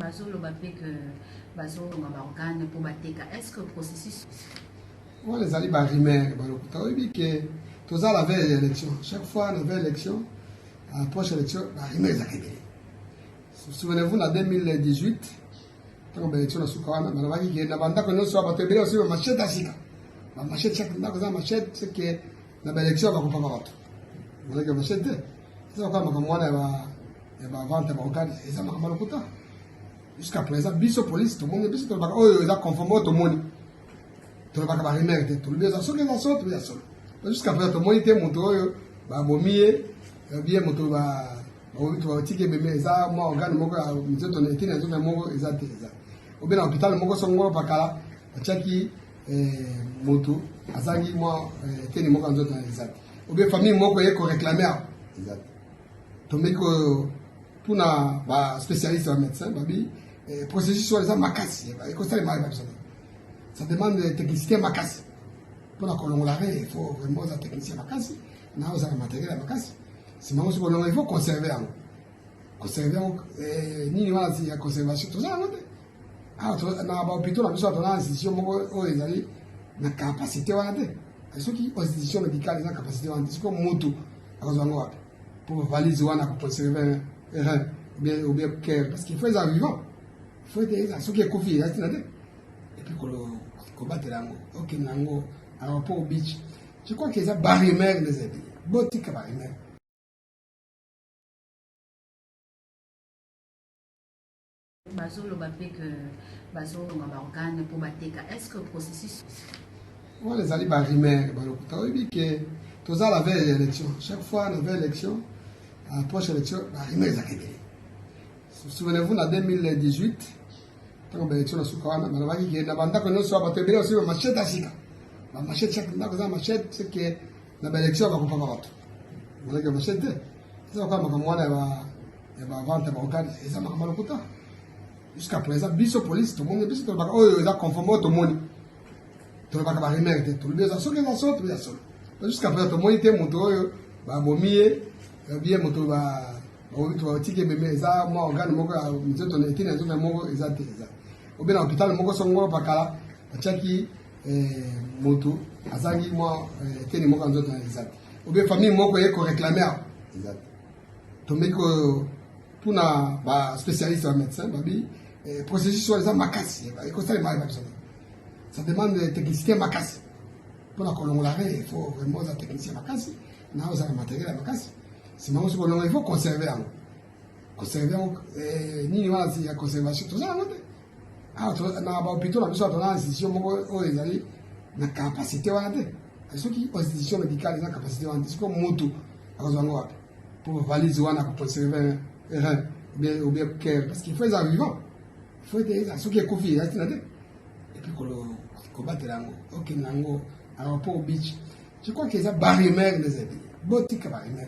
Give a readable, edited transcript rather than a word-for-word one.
Est-ce que le processus... On les alliés barimés, que tous à la veille de l'élection, chaque fois la veille de l'élection, à la prochaine élection, barimés les arrivés. Souvenez-vous, en 2018, quand on a élection à Soukawana, on a dit que Nabanda que nous sommes à Tébélé aussi, machette à Sika. La machette, chaque machette, c'est que la élection va comprendre l'autre. On a dit que machette, c'est pourquoi je vais vendre ma organe, et ça m'a mal au jusqu'à présent, biso police, tout le monde est biso, tout le monde est conforme tout le monde. Tout le monde est barimé, tout le monde est sorti, tout le monde est sorti. Jusqu'à présent, tout le monde était monté, bah, momier, bien monté, bah, tu vas tirer bébé, ça, moi, organe, moi, nous autres, on était dans un moment, exact. Au bien, l'hôpital, moi, son gros pacala, tchaki, moto, azangi, moi, tenez, moi, nous autres, exact. Au bien, famille, moi, qu'on réclamait, exact. Donc, pour un spécialiste en médecin, babi, processus sur les armes macasses, ça demande de technicité macasse. Pour la colonne, il faut vraiment un technicien macasse. Nous avons un matériel macasse. C'est maintenant ce il faut conserver. Conserver, ni nous avons la conservation, tout ça. Ah, dans l'hôpital, nous avons une institution qui a une capacité. Ceux qui ont une institution médicale, ils ont une capacité. C'est comme moto. Pour valiser, pour conserver ou bien parce qu'il faut les vivants. Il faut être ceux qui sont confiés. Et puis, combattre l'ango. Ok, l'ango, à rapport au beach. Je crois qu'ils ont barimé les aides. Boutique barimé. Est-ce que le processus... On les alliés barimé, que tous à la veille de l'élection, chaque fois la veille de l'élection, à la prochaine élection, barimé les arrivés. Souvenez-vous, en 2018, quand on a élection à Soukawana, on a dit que Nabanda que nous sommes à Tébélé aussi, machette à Sika. La machette, chaque machette, c'est que l'élection va comprendre l'autre. On a dit que machette, c'est pourquoi moi, je vais vendre ma organe, et ça m'a mal au jusqu'à présent, biso police, tout le monde est biso, tout le monde est conforme tout le monde. Tout le monde est barimé, tout le monde est sorti, tout le monde est sorti. Jusqu'à présent, tout le monde était monté, bah, momier, bien monté, bah, tu vas tirer bébé, ça, moi, organe, moi, nous autres, on était dans un moment, exact. Au bien, l'hôpital, moi, son gros pacala, tchaki, moto, azangi, moi, tenez, moi, nous autres, exact. Au bien, famille, moi, qu'on réclamait, exact. Donc, pour un spécialiste en médecin, babi, processus sur les armes macasses, ça demande de technicité macasse. Pour la colonne, il faut vraiment un technicien macasse. Nous avons un matériel macasse. C'est maintenant ce il faut conserver. Conserver, ni nous avons la conservation, tout ça. Ah, dans l'hôpital, nous avons une institution qui a une capacité. Ceux qui ont une institution médicale, ils ont une capacité. C'est comme moto. Pour valiser, pour conserver, ou bien parce qu'il faut les vivants. Il faut être ceux qui sont confiés. Et puis, combattre l'ango. Ok, l'ango, à rapport au beach. Je crois qu'ils ont barimé les aides. Boutique barimé.